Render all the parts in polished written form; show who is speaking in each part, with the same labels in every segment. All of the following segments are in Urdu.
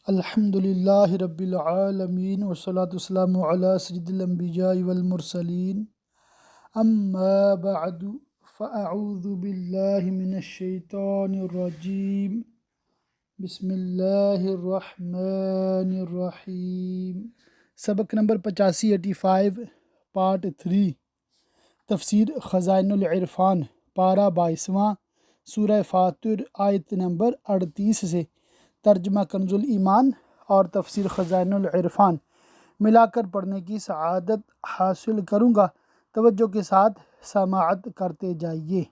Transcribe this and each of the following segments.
Speaker 1: الحمد للہ رب العالمین والصلاة والسلام علی سید الانبیاء والمرسلین اما بعد فاعوذ باللہ من الشیطان الرجیم بسم اللہ الرحمن الرحیم۔ سبق نمبر 85 پارٹ 3 تفسیر خزائن العرفان پارہ 22واں سورہ فاطر آیت نمبر 38 سے ترجمہ کنز الایمان اور تفسیر خزائن العرفان ملا کر پڑھنے کی سعادت حاصل کروں گا۔ توجہ کے ساتھ سماعت کرتے جائیے۔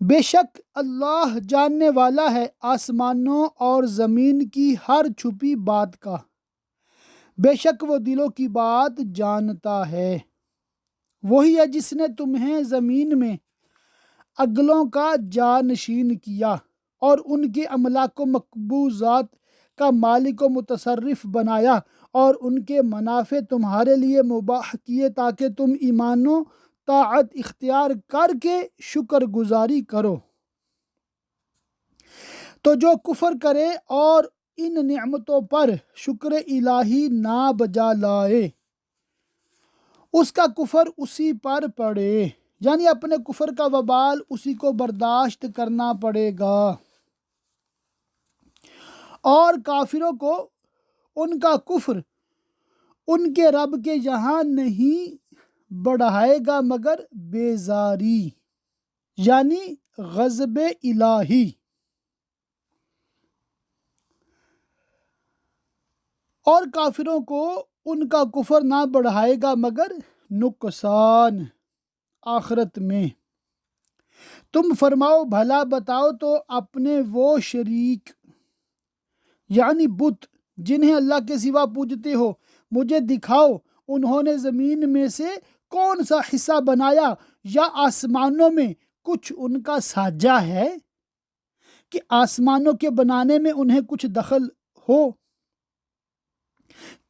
Speaker 1: بے شک اللہ جاننے والا ہے آسمانوں اور زمین کی ہر چھپی بات کا، بے شک وہ دلوں کی بات جانتا ہے۔ وہی ہے جس نے تمہیں زمین میں اگلوں کا جانشین کیا اور ان کے املاک و مقبوضات کا مالک و متصرف بنایا اور ان کے منافع تمہارے لیے مباح کیے تاکہ تم ایمان و طاعت اختیار کر کے شکر گزاری کرو۔ تو جو کفر کرے اور ان نعمتوں پر شکر الہی نہ بجا لائے، اس کا کفر اسی پر پڑے، یعنی اپنے کفر کا وبال اسی کو برداشت کرنا پڑے گا، اور کافروں کو ان کا کفر ان کے رب کے یہاں نہیں بڑھائے گا مگر بیزاری، یعنی غضب الہی۔ اور کافروں کو ان کا کفر نہ بڑھائے گا مگر نقصان آخرت میں۔ تم فرماؤ بھلا بتاؤ تو اپنے وہ شریک یعنی بت جنہیں اللہ کے سوا پوجتے ہو مجھے دکھاؤ، انہوں نے زمین میں سے کون سا حصہ بنایا یا آسمانوں میں کچھ ان کا ساجہ ہے کہ آسمانوں کے بنانے میں انہیں کچھ دخل ہو؟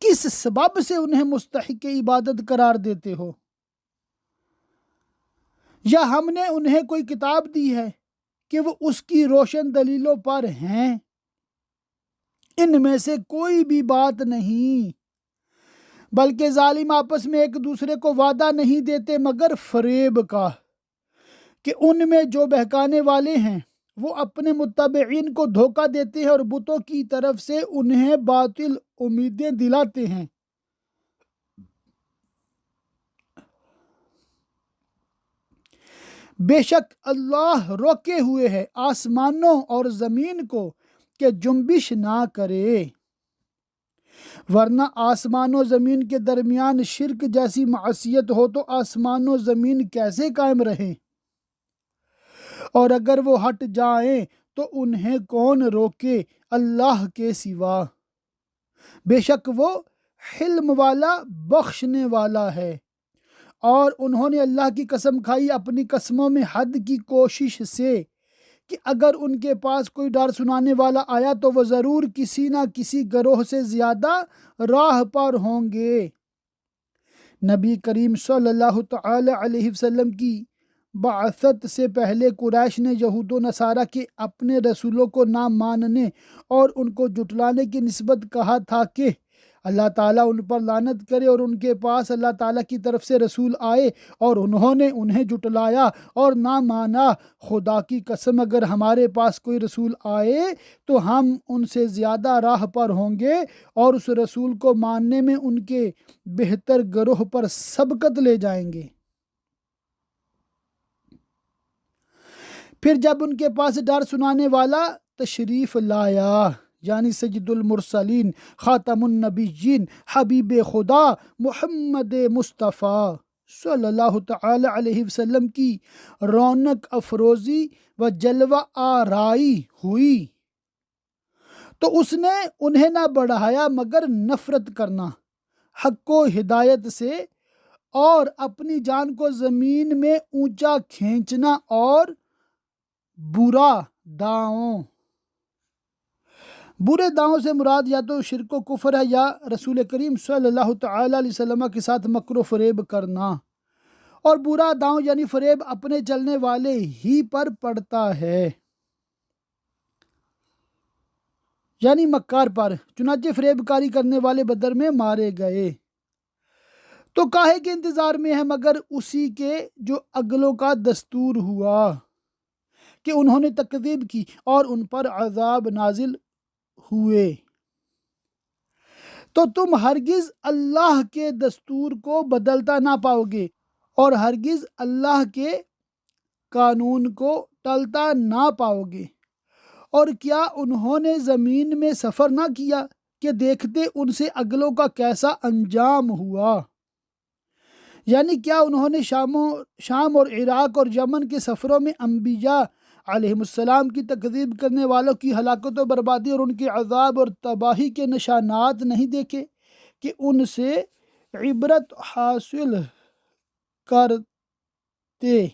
Speaker 1: کس سبب سے انہیں مستحق عبادت قرار دیتے ہو؟ یا ہم نے انہیں کوئی کتاب دی ہے کہ وہ اس کی روشن دلیلوں پر ہیں؟ ان میں سے کوئی بھی بات نہیں، بلکہ ظالم آپس میں ایک دوسرے کو وعدہ نہیں دیتے مگر فریب کا، کہ ان میں جو بہکانے والے ہیں وہ اپنے متبعین کو دھوکہ دیتے ہیں اور بتوں کی طرف سے انہیں باطل امیدیں دلاتے ہیں۔ بے شک اللہ روکے ہوئے ہے آسمانوں اور زمین کو کہ جنبش نہ کرے، ورنہ آسمان و زمین کے درمیان شرک جیسی معصیت ہو تو آسمان و زمین کیسے قائم رہیں؟ اور اگر وہ ہٹ جائیں تو انہیں کون روکے اللہ کے سوا؟ بے شک وہ حلم والا بخشنے والا ہے۔ اور انہوں نے اللہ کی قسم کھائی اپنی قسموں میں حد کی کوشش سے کہ اگر ان کے پاس کوئی ڈر سنانے والا آیا تو وہ ضرور کسی نہ کسی گروہ سے زیادہ راہ پر ہوں گے۔ نبی کریم صلی اللہ تعالی علیہ وسلم کی بعثت سے پہلے قریش نے یہود و نصارہ کے اپنے رسولوں کو نہ ماننے اور ان کو جھٹلانے کی نسبت کہا تھا کہ اللہ تعالیٰ ان پر لعنت کرے، اور ان کے پاس اللہ تعالیٰ کی طرف سے رسول آئے اور انہوں نے انہیں جھٹلایا اور نہ مانا۔ خدا کی قسم اگر ہمارے پاس کوئی رسول آئے تو ہم ان سے زیادہ راہ پر ہوں گے اور اس رسول کو ماننے میں ان کے بہتر گروہ پر سبقت لے جائیں گے۔ پھر جب ان کے پاس ڈر سنانے والا تشریف لایا، یعنی سید المرسلین خاتم النبیین حبیب خدا محمد مصطفیٰ صلی اللہ تعالی علیہ وسلم کی رونق افروزی و جلوہ آرائی ہوئی تو اس نے انہیں نہ بڑھایا مگر نفرت کرنا حق و ہدایت سے، اور اپنی جان کو زمین میں اونچا کھینچنا اور برے داؤں سے مراد یا تو شرک و کفر ہے یا رسول کریم صلی اللہ تعالی علیہ وسلم کے ساتھ مکر و فریب کرنا، اور برا داؤں یعنی فریب اپنے چلنے والے ہی پر پڑتا ہے۔ یعنی مکار پر، چنانچہ فریب کاری کرنے والے بدر میں مارے گئے۔ تو کاہے کے انتظار میں ہے مگر اسی کے جو اگلوں کا دستور ہوا کہ انہوں نے تکذیب کی اور ان پر عذاب نازل ہوئے۔ تو تم ہرگز اللہ کے دستور کو بدلتا نہ پاؤ گے اور ہرگز اللہ کے قانون کو ٹلتا نہ پاؤ گے۔ اور کیا انہوں نے زمین میں سفر نہ کیا کہ دیکھتے ان سے اگلوں کا کیسا انجام ہوا؟ یعنی کیا انہوں نے شام اور عراق اور یمن کے سفروں میں انبیاء علیہم السلام کی تکذیب کرنے والوں کی ہلاکت و بربادی اور ان کے عذاب اور تباہی کے نشانات نہیں دیکھے کہ ان سے عبرت حاصل کرتے؟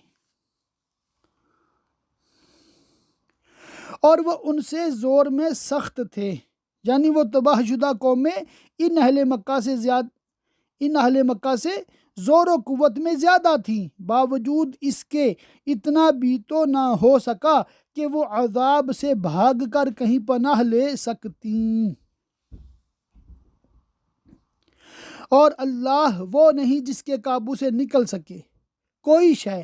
Speaker 1: اور وہ ان سے زور میں سخت تھے، یعنی وہ تباہ شدہ قومیں ان اہل مکہ سے زور و قوت میں زیادہ تھیں، باوجود اس کے اتنا بھی تو نہ ہو سکا کہ وہ عذاب سے بھاگ کر کہیں پناہ لے سکتیں۔ اور اللہ وہ نہیں جس کے قابو سے نکل سکے کوئی شے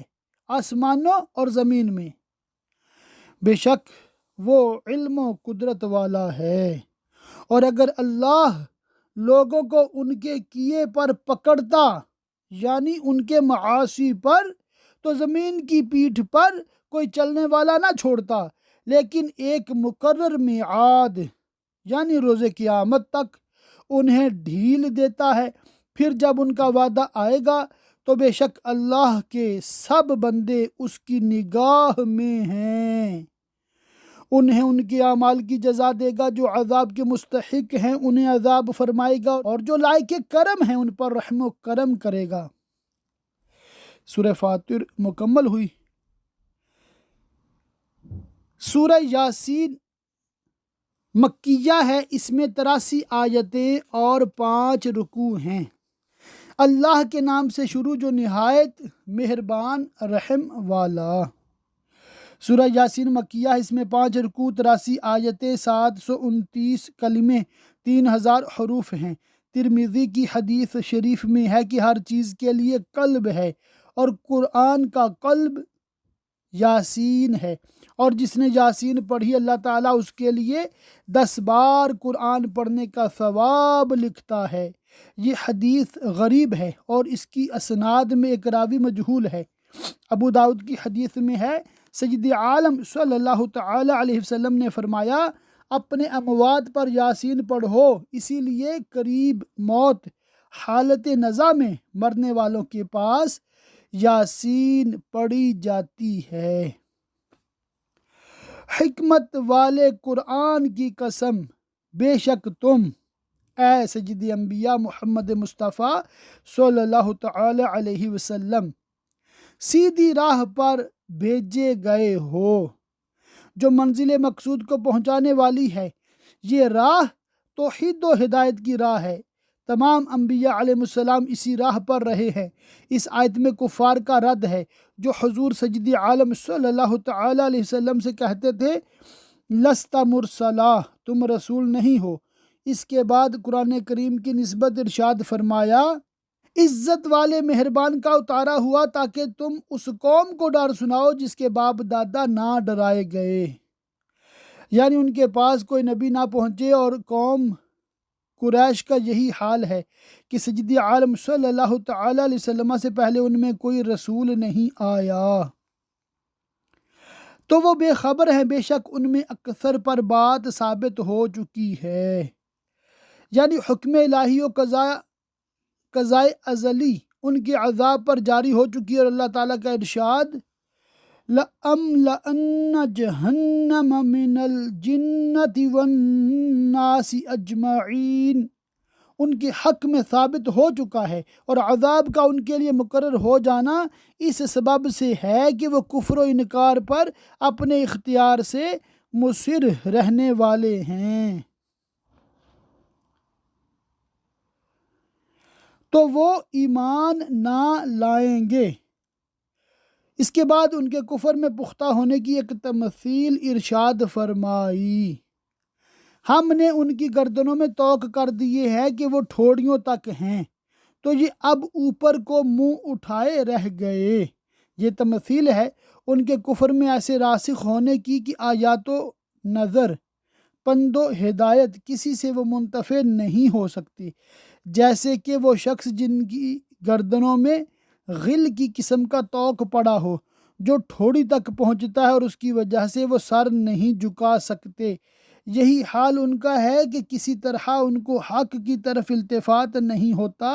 Speaker 1: آسمانوں اور زمین میں، بے شک وہ علم و قدرت والا ہے۔ اور اگر اللہ لوگوں کو ان کے کیے پر پکڑتا، یعنی ان کے معاصی پر، تو زمین کی پیٹھ پر کوئی چلنے والا نہ چھوڑتا، لیکن ایک مقرر میعاد یعنی روز قیامت تک انہیں ڈھیل دیتا ہے۔ پھر جب ان کا وعدہ آئے گا تو بے شک اللہ کے سب بندے اس کی نگاہ میں ہیں، انہیں ان کے اعمال کی جزا دے گا، جو عذاب کے مستحق ہیں انہیں عذاب فرمائے گا، اور جو لائق کرم ہیں ان پر رحم و کرم کرے گا۔ سورہ فاطر مکمل ہوئی۔ سورہ یاسین مکیہ ہے، اس میں 83 آیتیں اور 5 رکوع ہیں۔ اللہ کے نام سے شروع جو نہایت مہربان رحم والا۔ سورہ یاسین مکیہ، اس میں 5 رکوع، 83 آیتیں، 729 کلمے، 3000 حروف ہیں۔ ترمذی کی حدیث شریف میں ہے کہ ہر چیز کے لیے قلب ہے، اور قرآن کا قلب یاسین ہے، اور جس نے یاسین پڑھی اللہ تعالیٰ اس کے لیے 10 بار قرآن پڑھنے کا ثواب لکھتا ہے۔ یہ حدیث غریب ہے اور اس کی اسناد میں ایک راوی مجہول ہے۔ ابو داؤد کی حدیث میں ہے، سید عالم صلی اللہ تعالی علیہ وسلم نے فرمایا، اپنے اموات پر یاسین پڑھو، اسی لیے قریب موت حالت نزا میں مرنے والوں کے پاس یاسین پڑھی جاتی ہے۔ حکمت والے قرآن کی قسم، بے شک تم اے سید انبیاء محمد مصطفیٰ صلی اللہ تعالی علیہ وسلم سیدھی راہ پر بھیجے گئے ہو، جو منزل مقصود کو پہنچانے والی ہے۔ یہ راہ توحید و ہدایت کی راہ ہے۔ تمام انبیاء علیہ السلام اسی راہ پر رہے ہیں۔ اس آیت میں کفار کا رد ہے جو حضور سید عالم صلی اللہ تعالی علیہ وسلم سے کہتے تھے، لست مرسلا، تم رسول نہیں ہو۔ اس کے بعد قرآن کریم کی نسبت ارشاد فرمایا، عزت والے مہربان کا اتارا ہوا تاکہ تم اس قوم کو ڈر سناؤ جس کے باپ دادا نہ ڈرائے گئے، یعنی ان کے پاس کوئی نبی نہ پہنچے۔ اور قوم قریش کا یہی حال ہے کہ سید عالم صلی اللہ تعالی علیہ وسلم سے پہلے ان میں کوئی رسول نہیں آیا، تو وہ بے خبر ہیں۔ بے شک ان میں اکثر پر بات ثابت ہو چکی ہے، یعنی حکم الہی و قضائے ازلی ان کے عذاب پر جاری ہو چکی ہے۔ اور اللہ تعالیٰ کا ارشاد، لَأَمْلَأَنَّ جَهَنَّمَ مِنَ الْجِنَّةِ وَالنَّاسِ أَجْمَعِينَ ان کے حق میں ثابت ہو چکا ہے، اور عذاب کا ان کے لیے مقرر ہو جانا اس سبب سے ہے کہ وہ کفر و انکار پر اپنے اختیار سے مصر رہنے والے ہیں، تو وہ ایمان نہ لائیں گے۔ اس کے بعد ان کے کفر میں پختہ ہونے کی ایک تمثیل ارشاد فرمائی، ہم نے ان کی گردنوں میں توق کر دیے ہے کہ وہ ٹھوڑیوں تک ہیں، تو یہ اب اوپر کو منہ اٹھائے رہ گئے۔ یہ تمثیل ہے ان کے کفر میں ایسے راسخ ہونے کی کہ آیات و نظر، پند و ہدایت کسی سے وہ منتفع نہیں ہو سکتی، جیسے کہ وہ شخص جن کی گردنوں میں غل کی قسم کا توق پڑا ہو، جو ٹھوڑی تک پہنچتا ہے اور اس کی وجہ سے وہ سر نہیں جھکا سکتے۔ یہی حال ان کا ہے کہ کسی طرح ان کو حق کی طرف التفات نہیں ہوتا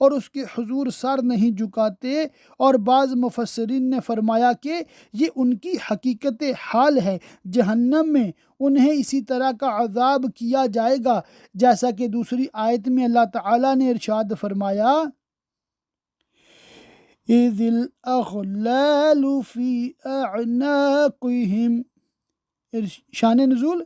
Speaker 1: اور اس کے حضور سر نہیں جھکاتے، اور بعض مفسرین نے فرمایا کہ یہ ان کی حقیقت حال ہے۔ جہنم میں انہیں اسی طرح کا عذاب کیا جائے گا، جیسا کہ دوسری آیت میں اللہ تعالیٰ نے ارشاد فرمایا اِذِ الْأَغْلَالُ فِي أَعْنَاقِهِمْ۔ شان نزول،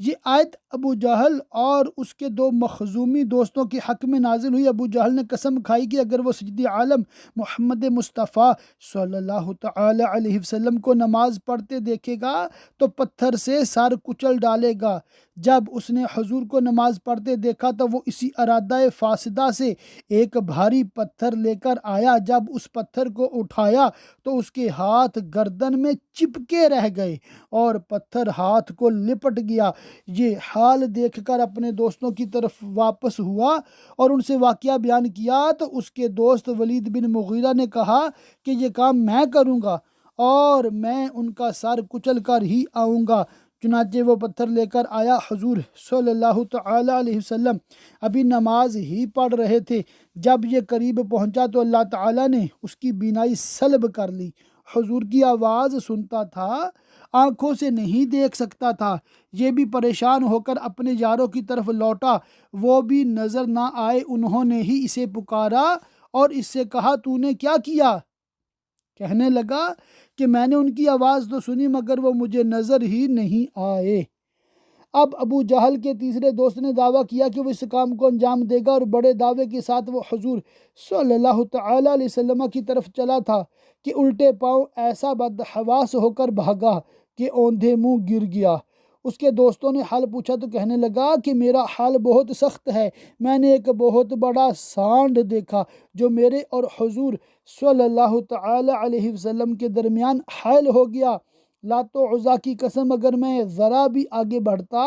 Speaker 1: یہ آیت ابو جہل اور اس کے دو مخزومی دوستوں کے حق میں نازل ہوئی۔ ابو جہل نے قسم کھائی کہ اگر وہ سید عالم محمد مصطفیٰ صلی اللہ تعالی علیہ وسلم کو نماز پڑھتے دیکھے گا تو پتھر سے سر کچل ڈالے گا۔ جب اس نے حضور کو نماز پڑھتے دیکھا تو وہ اسی ارادہ فاسدہ سے ایک بھاری پتھر لے کر آیا۔ جب اس پتھر کو اٹھایا تو اس کے ہاتھ گردن میں چپکے رہ گئے اور پتھر ہاتھ کو لپٹ گیا۔ یہ حال دیکھ کر اپنے دوستوں کی طرف واپس ہوا اور ان سے واقعہ بیان کیا تو اس کے دوست ولید بن مغیرہ نے کہا کہ یہ کام میں کروں گا اور میں ان کا سر کچل کر ہی آؤں گا۔ چنانچہ وہ پتھر لے کر آیا۔ حضور صلی اللہ تعالی علیہ وسلم ابھی نماز ہی پڑھ رہے تھے۔ جب یہ قریب پہنچا تو اللہ تعالیٰ نے اس کی بینائی سلب کر لی۔ حضور کی آواز سنتا تھا، آنکھوں سے نہیں دیکھ سکتا تھا۔ یہ بھی پریشان ہو کر اپنے یاروں کی طرف لوٹا، وہ بھی نظر نہ آئے۔ انہوں نے ہی اسے پکارا اور اس سے کہا تو نے کیا کیا؟ کہنے لگا کہ میں نے ان کی آواز تو سنی مگر وہ مجھے نظر ہی نہیں آئے۔ اب ابو جہل کے تیسرے دوست نے دعویٰ کیا کہ وہ اس کام کو انجام دے گا، اور بڑے دعوے کے ساتھ وہ حضور صلی اللہ تعالی علیہ وسلم کی طرف چلا تھا کہ الٹے پاؤں ایسا بدحواس ہو کر بھاگا کہ اوندھے منہ گر گیا۔ اس کے دوستوں نے حال پوچھا تو کہنے لگا کہ میرا حال بہت سخت ہے، میں نے ایک بہت بڑا سانڈ دیکھا جو میرے اور حضور صلی اللہ تعالی علیہ وسلم کے درمیان حائل ہو گیا۔ لات و عزیٰ کی قسم اگر میں ذرا بھی آگے بڑھتا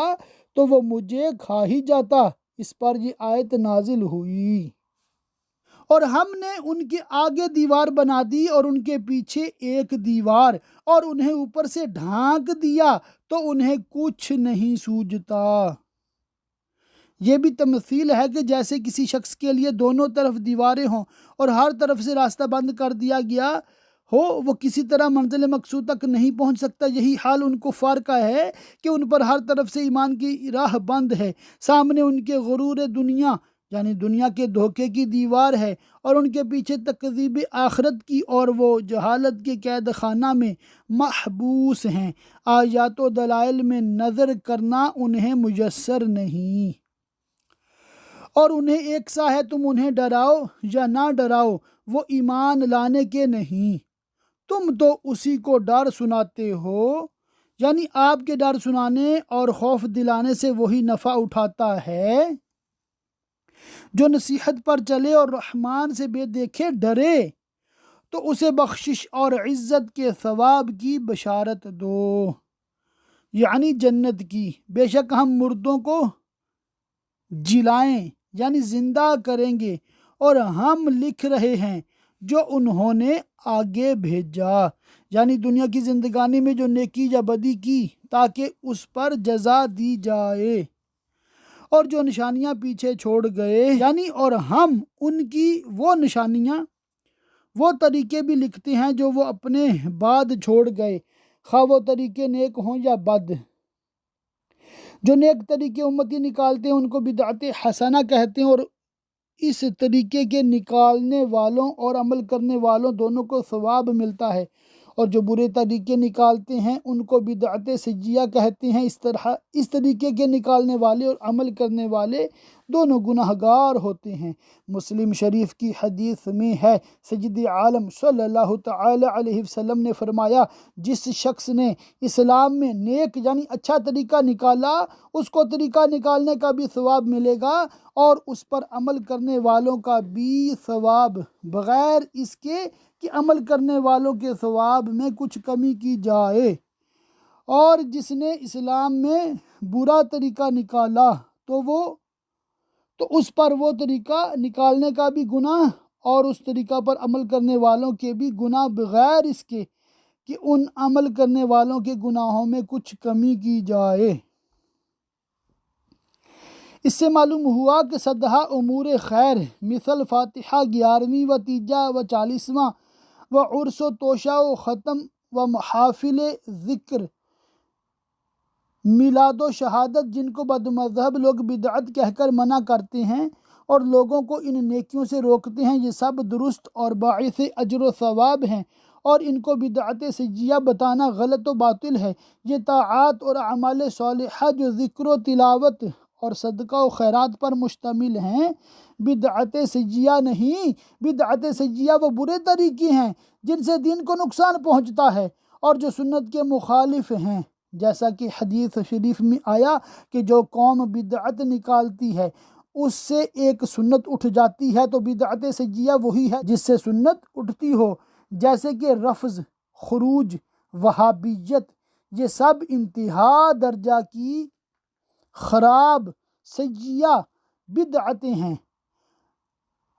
Speaker 1: تو وہ مجھے کھا ہی جاتا۔ اس پر یہ آیت نازل ہوئی، اور ہم نے ان کے آگے دیوار بنا دی اور ان کے پیچھے ایک دیوار، اور انہیں اوپر سے ڈھانک دیا تو انہیں کچھ نہیں سوجھتا۔ یہ بھی تمثیل ہے کہ جیسے کسی شخص کے لیے دونوں طرف دیواریں ہوں اور ہر طرف سے راستہ بند کر دیا گیا ہو، وہ کسی طرح منزل مقصود تک نہیں پہنچ سکتا۔ یہی حال ان کفار کا ہے کہ ان پر ہر طرف سے ایمان کی راہ بند ہے۔ سامنے ان کے غرور دنیا یعنی دنیا کے دھوکے کی دیوار ہے، اور ان کے پیچھے تکذیب آخرت کی، اور وہ جہالت کے قید خانہ میں محبوس ہیں۔ آیات و دلائل میں نظر کرنا انہیں میسر نہیں، اور انہیں ایک سا ہے تم انہیں ڈراؤ یا نہ ڈراؤ، وہ ایمان لانے کے نہیں۔ تم تو اسی کو ڈر سناتے ہو، یعنی آپ کے ڈر سنانے اور خوف دلانے سے وہی نفع اٹھاتا ہے جو نصیحت پر چلے اور رحمان سے بے دیکھے ڈرے، تو اسے بخشش اور عزت کے ثواب کی بشارت دو، یعنی جنت کی۔ بے شک ہم مردوں کو جلائیں یعنی زندہ کریں گے، اور ہم لکھ رہے ہیں جو انہوں نے آگے بھیجا، یعنی دنیا کی زندگانی میں جو نیکی یا بدی کی تاکہ اس پر جزا دی جائے، اور جو نشانیاں پیچھے چھوڑ گئے، یعنی اور ہم ان کی وہ نشانیاں، وہ طریقے بھی لکھتے ہیں جو وہ اپنے بعد چھوڑ گئے، خواہ وہ طریقے نیک ہوں یا بد۔ جو نیک طریقے امتی نکالتے ہیں ان کو بدعت حسنہ کہتے ہیں، اور اس طریقے کے نکالنے والوں اور عمل کرنے والوں دونوں کو ثواب ملتا ہے، اور جو برے طریقے نکالتے ہیں ان کو بدعت سجیہ کہتے ہیں۔ اس طریقے کے نکالنے والے اور عمل کرنے والے دونوں گناہگار ہوتے ہیں۔ مسلم شریف کی حدیث میں ہے، سید عالم صلی اللہ تعالی علیہ وسلم نے فرمایا، جس شخص نے اسلام میں نیک یعنی اچھا طریقہ نکالا، اس کو طریقہ نکالنے کا بھی ثواب ملے گا اور اس پر عمل کرنے والوں کا بھی ثواب، بغیر اس کے کہ عمل کرنے والوں کے ثواب میں کچھ کمی کی جائے۔ اور جس نے اسلام میں برا طریقہ نکالا تو اس پر وہ طریقہ نکالنے کا بھی گناہ اور اس طریقہ پر عمل کرنے والوں کے بھی گناہ، بغیر اس کے کہ ان عمل کرنے والوں کے گناہوں میں کچھ کمی کی جائے۔ اس سے معلوم ہوا کہ 10 امور خیر مثل فاتحہ 11ویں و تیجہ و 40واں و عرس و توشہ و ختم و محافل ذکر، میلاد و شہادت، جن کو بد مذہب لوگ بدعت کہہ کر منع کرتے ہیں اور لوگوں کو ان نیکیوں سے روکتے ہیں، یہ سب درست اور باعث اجر و ثواب ہیں، اور ان کو بدعت سجیہ بتانا غلط و باطل ہے۔ یہ طاعات اور اعمال صالحہ جو ذکر و تلاوت اور صدقہ و خیرات پر مشتمل ہیں، بدعت سجیہ نہیں۔ بدعت سجیہ وہ برے طریقے ہیں جن سے دین کو نقصان پہنچتا ہے اور جو سنت کے مخالف ہیں، جیسا کہ حدیث شریف میں آیا کہ جو قوم بدعت نکالتی ہے اس سے ایک سنت اٹھ جاتی ہے، تو بدعت سجیہ وہی ہے جس سے سنت اٹھتی ہو، جیسے کہ رفض، خروج، وہابیت، یہ سب انتہا درجہ کی خراب سجیہ بدعتیں ہیں۔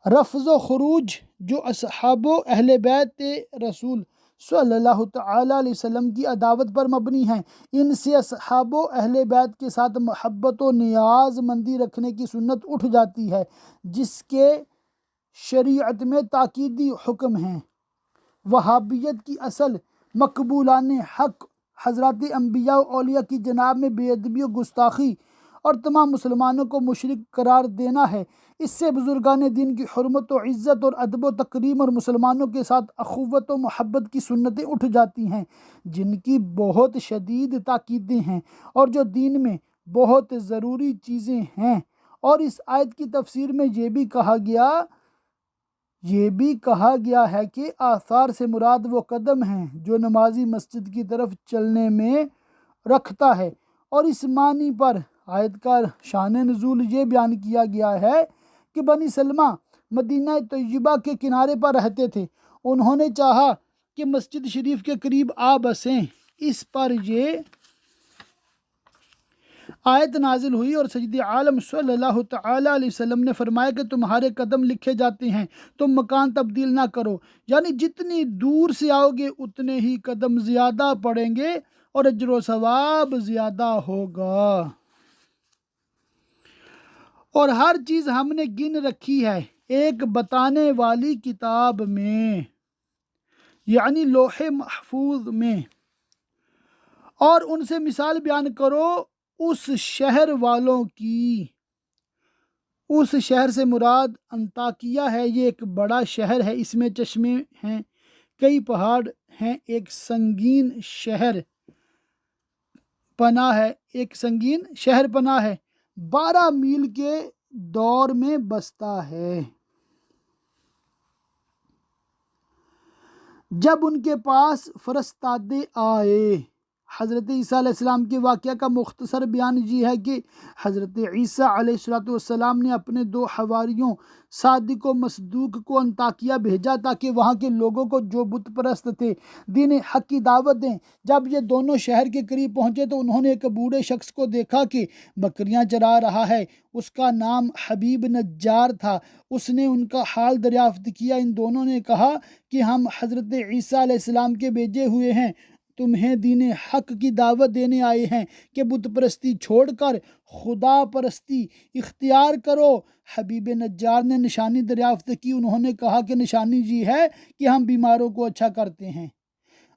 Speaker 1: رفض و خروج جو اصحاب و اہل بیت رسول صلی اللہ تعالی علیہ وسلم کی عداوت پر مبنی ہیں، ان سے اصحاب و اہل بیت کے ساتھ محبت و نیاز مندی رکھنے کی سنت اٹھ جاتی ہے، جس کے شریعت میں تاکیدی حکم ہیں۔ وہابیت کی اصل مقبولان حق حضرات انبیاء و اولیاء کی جناب میں بے ادبی و گستاخی اور تمام مسلمانوں کو مشرک قرار دینا ہے۔ اس سے بزرگان دین کی حرمت و عزت اور ادب و تکریم اور مسلمانوں کے ساتھ اخوت و محبت کی سنتیں اٹھ جاتی ہیں، جن کی بہت شدید تاکیدیں ہیں اور جو دین میں بہت ضروری چیزیں ہیں۔ اور اس آیت کی تفسیر میں یہ بھی کہا گیا ہے کہ آثار سے مراد وہ قدم ہیں جو نمازی مسجد کی طرف چلنے میں رکھتا ہے، اور اس معنی پر آیت کا شان نزول یہ بیان کیا گیا ہے کہ بنی سلمہ مدینہ طیبہ کے کنارے پر رہتے تھے، انہوں نے چاہا کہ مسجد شریف کے قریب آ بسیں۔ اس پر یہ آیت نازل ہوئی اور سید عالم صلی اللہ تعالی علیہ وسلم نے فرمایا کہ تمہارے قدم لکھے جاتے ہیں، تم مکان تبدیل نہ کرو، یعنی جتنی دور سے آؤ گے اتنے ہی قدم زیادہ پڑیں گے اور اجر و ثواب زیادہ ہوگا۔ اور ہر چیز ہم نے گن رکھی ہے ایک بتانے والی کتاب میں، یعنی لوح محفوظ میں، اور ان سے مثال بیان کرو اس شہر والوں کی۔ اس شہر سے مراد انطاکیہ ہے، یہ ایک بڑا شہر ہے، اس میں چشمے ہیں، کئی پہاڑ ہیں، ایک سنگین شہر پناہ ہے، 12 میل کے دور میں بستا ہے۔ جب ان کے پاس فرستادے آئے، حضرت عیسیٰ علیہ السلام کے واقعہ کا مختصر بیان یہ ہے کہ حضرت عیسیٰ علیہ السلام نے اپنے 2 حواریوں صادق و مصدوق کو انطاکیہ بھیجا تاکہ وہاں کے لوگوں کو جو بت پرست تھے دین حق کی دعوت دیں۔ جب یہ دونوں شہر کے قریب پہنچے تو انہوں نے ایک بوڑھے شخص کو دیکھا کہ بکریاں چرا رہا ہے، اس کا نام حبیب نجار تھا۔ اس نے ان کا حال دریافت کیا۔ ان دونوں نے کہا کہ ہم حضرت عیسیٰ علیہ السلام کے بھیجے ہوئے ہیں، تمہیں دین حق کی دعوت دینے آئے ہیں کہ بت پرستی چھوڑ کر خدا پرستی اختیار کرو۔ حبیب نجار نے نشانی دریافت کی۔ انہوں نے کہا کہ نشانی یہ ہے کہ ہم بیماروں کو اچھا کرتے ہیں۔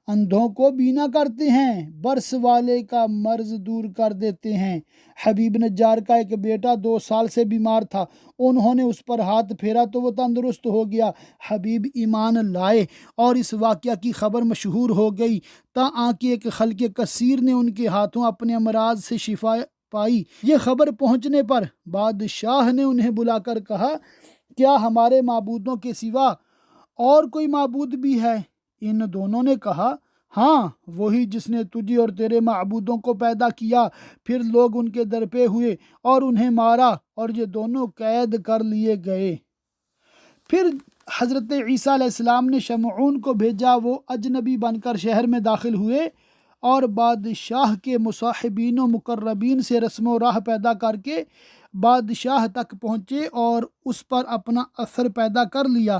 Speaker 1: اندھوں کو بینا کرتے ہیں، برس والے کا مرض دور کر دیتے ہیں۔ حبیب نجار کا ایک بیٹا 2 سال سے بیمار تھا، انہوں نے اس پر ہاتھ پھیرا تو وہ تندرست ہو گیا۔ حبیب ایمان لائے اور اس واقعہ کی خبر مشہور ہو گئی، تاں کہ ایک خلق کثیر نے ان کے ہاتھوں اپنے امراض سے شفا پائی۔ یہ خبر پہنچنے پر بادشاہ نے انہیں بلا کر کہا، کیا ہمارے معبودوں کے سوا اور کوئی معبود بھی ہے؟ ان دونوں نے کہا، ہاں، وہی جس نے تجھے اور تیرے معبودوں کو پیدا کیا۔ پھر لوگ ان کے در پہ ہوئے اور انہیں مارا اور یہ دونوں قید کر لیے گئے۔ پھر حضرت عیسیٰ علیہ السلام نے شمعون کو بھیجا، وہ اجنبی بن کر شہر میں داخل ہوئے اور بادشاہ کے مصاحبین و مقربین سے رسم و راہ پیدا کر کے بادشاہ تک پہنچے اور اس پر اپنا اثر پیدا کر لیا۔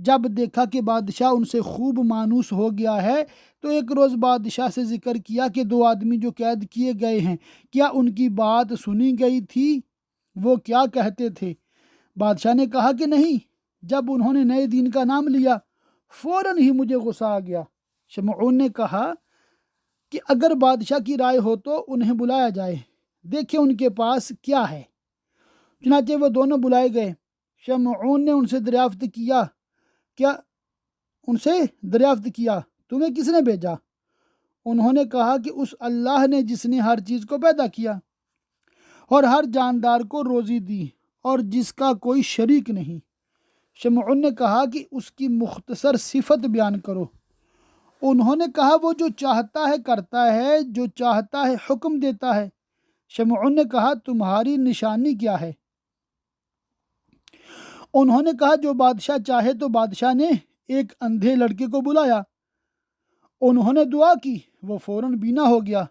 Speaker 1: جب دیکھا کہ بادشاہ ان سے خوب مانوس ہو گیا ہے تو ایک روز بادشاہ سے ذکر کیا کہ 2 آدمی جو قید کیے گئے ہیں، کیا ان کی بات سنی گئی تھی؟ وہ کیا کہتے تھے؟ بادشاہ نے کہا کہ نہیں۔ جب انہوں نے نئے دین کا نام لیا فوراً ہی مجھے غصہ آ گیا۔ شمعون نے کہا کہ اگر بادشاہ کی رائے ہو تو انہیں بلایا جائے، دیکھیں ان کے پاس کیا ہے۔ چنانچہ وہ دونوں بلائے گئے۔ شمعون نے ان سے دریافت کیا تمہیں کس نے بھیجا؟ انہوں نے کہا کہ اس اللہ نے جس نے ہر چیز کو پیدا کیا اور ہر جاندار کو روزی دی اور جس کا کوئی شریک نہیں۔ شمعون نے کہا کہ اس کی مختصر صفت بیان کرو۔ انہوں نے کہا وہ جو چاہتا ہے کرتا ہے، جو چاہتا ہے حکم دیتا ہے۔ شمعون نے کہا تمہاری نشانی کیا ہے؟ انہوں نے کہا جو بادشاہ چاہے۔ تو بادشاہ نے ایک اندھے لڑکے کو بلایا، انہوں نے دعا کی، وہ فوراً بینا ہو گیا۔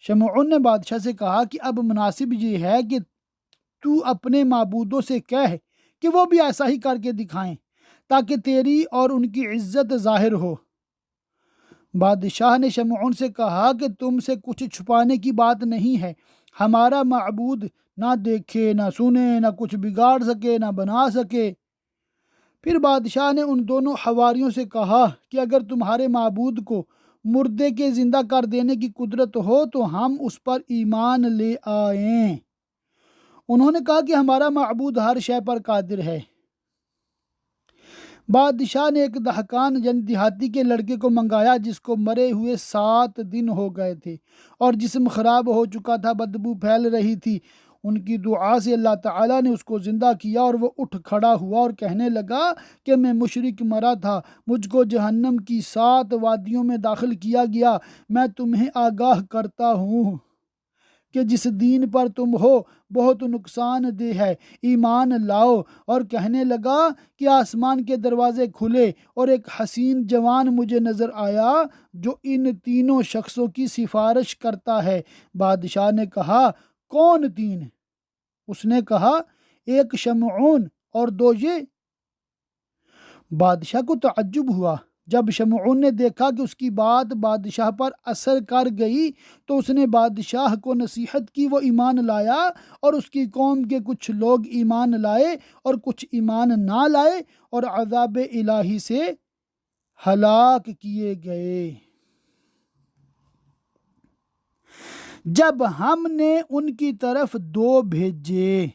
Speaker 1: شمعون نے بادشاہ سے کہا کہ اب مناسب یہ ہے کہ تو اپنے معبودوں سے کہہ کہ وہ بھی ایسا ہی کر کے دکھائیں تاکہ تیری اور ان کی عزت ظاہر ہو۔ بادشاہ نے شمعون سے کہا کہ تم سے کچھ چھپانے کی بات نہیں ہے، ہمارا معبود نہ دیکھے نہ سنے نہ کچھ بگاڑ سکے نہ بنا سکے۔ پھر بادشاہ نے ان دونوں حواریوں سے کہا کہ اگر تمہارے معبود کو مردے کے زندہ کر دینے کی قدرت ہو تو ہم اس پر ایمان لے آئیں۔ انہوں نے کہا کہ ہمارا معبود ہر شے پر قادر ہے۔ بادشاہ نے ایک دہقان یعنی دیہاتی کے لڑکے کو منگایا جس کو مرے ہوئے 7 دن ہو گئے تھے اور جسم خراب ہو چکا تھا، بدبو پھیل رہی تھی۔ ان کی دعا سے اللہ تعالیٰ نے اس کو زندہ کیا اور وہ اٹھ کھڑا ہوا اور کہنے لگا کہ میں مشرک مرا تھا، مجھ کو جہنم کی 7 وادیوں میں داخل کیا گیا۔ میں تمہیں آگاہ کرتا ہوں کہ جس دین پر تم ہو بہت نقصان دہ ہے، ایمان لاؤ۔ اور کہنے لگا کہ آسمان کے دروازے کھلے اور ایک حسین جوان مجھے نظر آیا جو ان تینوں شخصوں کی سفارش کرتا ہے۔ بادشاہ نے کہا کون 3؟ اس نے کہا ایک شمعون اور 2 یہ۔ بادشاہ کو تعجب ہوا۔ جب شمعون نے دیکھا کہ اس کی بات بادشاہ پر اثر کر گئی تو اس نے بادشاہ کو نصیحت کی، وہ ایمان لایا اور اس کی قوم کے کچھ لوگ ایمان لائے اور کچھ ایمان نہ لائے اور عذاب الہی سے ہلاک کیے گئے۔ جب ہم نے ان کی طرف 2 بھیجے،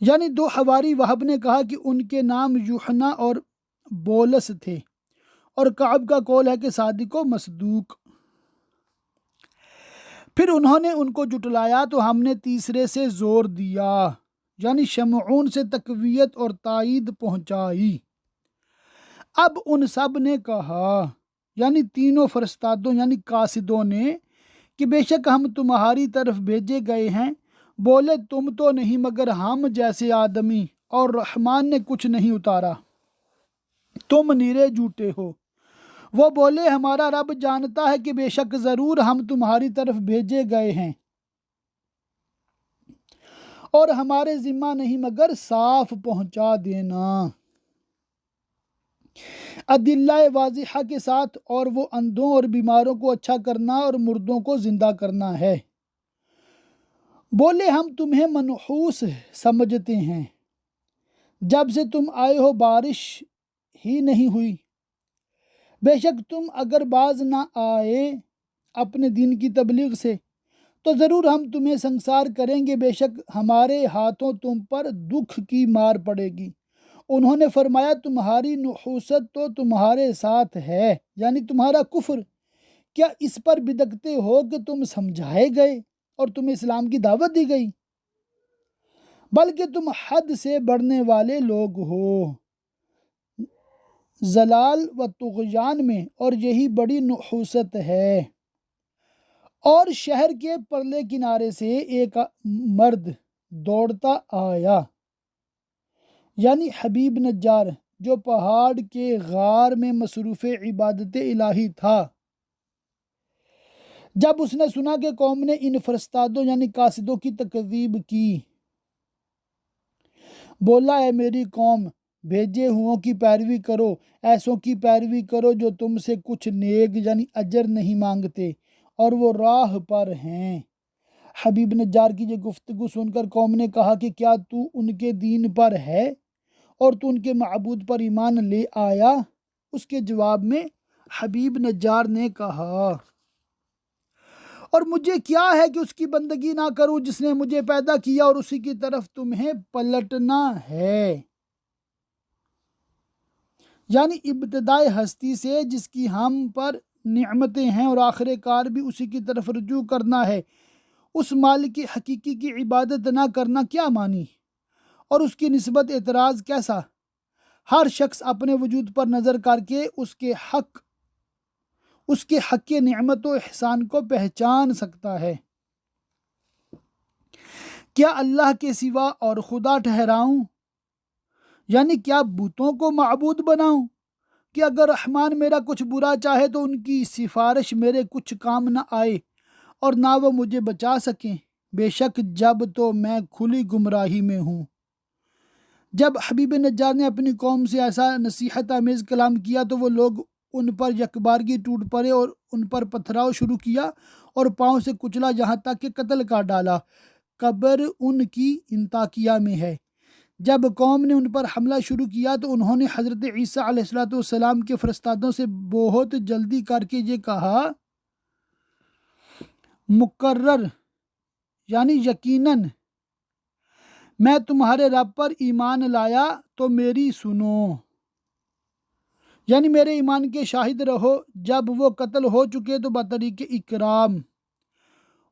Speaker 1: یعنی 2 حواری، وہب نے کہا کہ ان کے نام یوحنا اور بولس تھے، اور کعب کا قول ہے کہ صادق و مصدوق۔ پھر انہوں نے ان کو جٹلایا تو ہم نے تیسرے سے زور دیا، یعنی شمعون سے تقویت اور تائید پہنچائی۔ اب ان سب نے کہا، یعنی تینوں فرستادوں یعنی قاصدوں نے، کہ بے شک ہم تمہاری طرف بھیجے گئے ہیں۔ بولے تم تو نہیں مگر ہم جیسے آدمی، اور رحمان نے کچھ نہیں اتارا، تم نیرے جھوٹے ہو۔ وہ بولے ہمارا رب جانتا ہے کہ بے شک ضرور ہم تمہاری طرف بھیجے گئے ہیں اور ہمارے ذمہ نہیں مگر صاف پہنچا دینا ادلہ واضحہ کے ساتھ، اور وہ اندھوں اور بیماروں کو اچھا کرنا اور مردوں کو زندہ کرنا ہے۔ بولے ہم تمہیں منحوس سمجھتے ہیں، جب سے تم آئے ہو بارش ہی نہیں ہوئی، بے شک تم اگر باز نہ آئے اپنے دین کی تبلیغ سے تو ضرور ہم تمہیں سنسار کریں گے، بے شک ہمارے ہاتھوں تم پر دکھ کی مار پڑے گی۔ انہوں نے فرمایا تمہاری نحوست تو تمہارے ساتھ ہے، یعنی تمہارا کفر، کیا اس پر بدکتے ہو کہ تم سمجھائے گئے اور تمہیں اسلام کی دعوت دی گئی؟ بلکہ تم حد سے بڑھنے والے لوگ ہو ضلال و طغیان میں، اور یہی بڑی نحوست ہے۔ اور شہر کے پرلے کنارے سے ایک مرد دوڑتا آیا، یعنی حبیب نجار، جو پہاڑ کے غار میں مصروف عبادت الہی تھا۔ جب اس نے سنا کہ قوم نے ان فرستادوں یعنی قاصدوں کی تکذیب کی، بولا اے میری قوم، بھیجے ہوں کی پیروی کرو، ایسوں کی پیروی کرو جو تم سے کچھ نیک یعنی اجر نہیں مانگتے اور وہ راہ پر ہیں۔ حبیب نجار کی یہ گفتگو سن کر قوم نے کہا کہ کیا تو ان کے دین پر ہے اور تو ان کے معبود پر ایمان لے آیا؟ اس کے جواب میں حبیب نجار نے کہا، اور مجھے کیا ہے کہ اس کی بندگی نہ کروں جس نے مجھے پیدا کیا، اور اسی کی طرف تمہیں پلٹنا ہے، یعنی ابتدائے ہستی سے جس کی ہم پر نعمتیں ہیں اور آخر کار بھی اسی کی طرف رجوع کرنا ہے، اس مالک حقیقی کی عبادت نہ کرنا کیا مانی اور اس کی نسبت اعتراض کیسا؟ ہر شخص اپنے وجود پر نظر کر کے اس کے حق نعمت و احسان کو پہچان سکتا ہے۔ کیا اللہ کے سوا اور خدا ٹھہراؤں، یعنی کیا بتوں کو معبود بناؤں کہ اگر رحمان میرا کچھ برا چاہے تو ان کی سفارش میرے کچھ کام نہ آئے اور نہ وہ مجھے بچا سکیں؟ بے شک جب تو میں کھلی گمراہی میں ہوں۔ جب حبیب نجار نے اپنی قوم سے ایسا نصیحت آمیز کلام کیا تو وہ لوگ ان پر یکبارگی ٹوٹ پڑے اور ان پر پتھراؤ شروع کیا اور پاؤں سے کچلا، یہاں تک کہ قتل کر ڈالا۔ قبر ان کی انطاکیہ میں ہے۔ جب قوم نے ان پر حملہ شروع کیا تو انہوں نے حضرت عیسیٰ علیہ السلام کے فرستادوں سے بہت جلدی کر کے یہ کہا، مقرر یعنی یقیناً میں تمہارے رب پر ایمان لایا تو میری سنو، یعنی میرے ایمان کے شاہد رہو۔ جب وہ قتل ہو چکے تو بطریق اکرام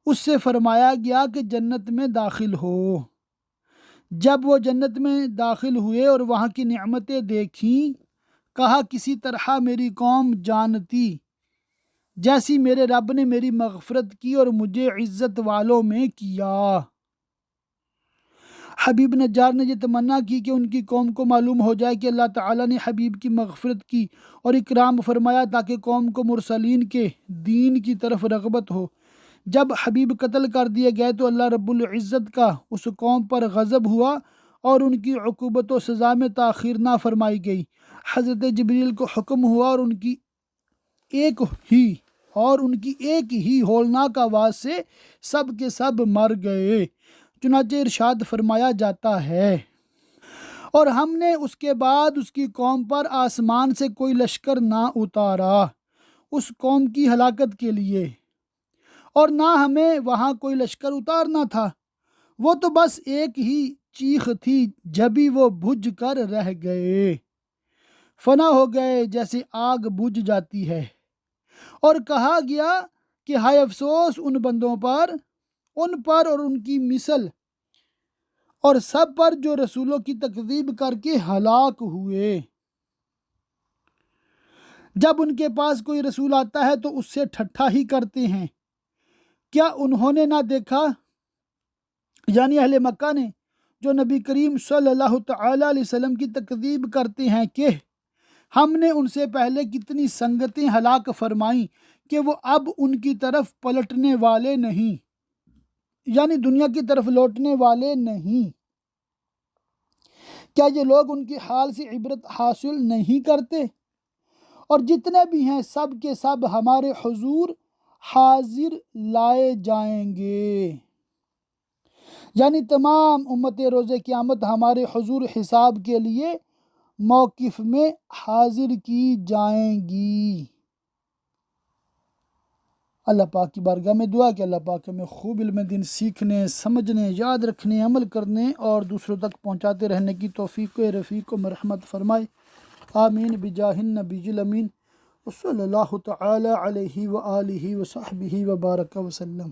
Speaker 1: اس سے فرمایا گیا کہ جنت میں داخل ہو۔ جب وہ جنت میں داخل ہوئے اور وہاں کی نعمتیں دیکھیں، کہا کسی طرح میری قوم جانتی جیسی میرے رب نے میری مغفرت کی اور مجھے عزت والوں میں کیا۔ حبیب نجار نے یہ تمنا کی کہ ان کی قوم کو معلوم ہو جائے کہ اللہ تعالیٰ نے حبیب کی مغفرت کی اور اکرام فرمایا تاکہ قوم کو مرسلین کے دین کی طرف رغبت ہو۔ جب حبیب قتل کر دیے گئے تو اللہ رب العزت کا اس قوم پر غضب ہوا اور ان کی عقوبت و سزا میں تاخیر نہ فرمائی گئی۔ حضرت جبریل کو حکم ہوا اور ان کی ایک ہی ہولناک آواز سے سب کے سب مر گئے۔ چنانچہ ارشاد فرمایا جاتا ہے، اور ہم نے اس کے بعد اس کی قوم پر آسمان سے کوئی لشکر نہ اتارا اس قوم کی ہلاکت کے لیے، اور نہ ہمیں وہاں کوئی لشکر اتارنا تھا، وہ تو بس ایک ہی چیخ تھی جبھی وہ بجھ کر رہ گئے، فنا ہو گئے جیسے آگ بجھ جاتی ہے۔ اور کہا گیا کہ ہائے افسوس ان بندوں پر اور ان کی مثل اور سب پر جو رسولوں کی تکذیب کر کے ہلاک ہوئے۔ جب ان کے پاس کوئی رسول آتا ہے تو اس سے ٹھٹھا ہی کرتے ہیں۔ کیا انہوں نے نہ دیکھا، یعنی اہل مکہ نے، جو نبی کریم صلی اللہ تعالی علیہ وسلم کی تکذیب کرتے ہیں، کہ ہم نے ان سے پہلے کتنی سنگتیں ہلاک فرمائیں کہ وہ اب ان کی طرف پلٹنے والے نہیں، یعنی دنیا کی طرف لوٹنے والے نہیں۔ کیا یہ لوگ ان کی حال سے عبرت حاصل نہیں کرتے؟ اور جتنے بھی ہیں سب کے سب ہمارے حضور حاضر لائے جائیں گے، یعنی تمام امت روز قیامت ہمارے حضور حساب کے لیے موقف میں حاضر کی جائیں گی۔ اللہ پاک کی بارگاہ میں دعا کہ اللہ پاک ہمیں خوب علم دین سیکھنے، سمجھنے، یاد رکھنے، عمل کرنے اور دوسروں تک پہنچاتے رہنے کی توفیق رفیق و مرحمت فرمائے، آمین بجاہ النبی الامین، وصلی اللہ تعالی علیہ وآلہ وصحبہ وبارک وسلم۔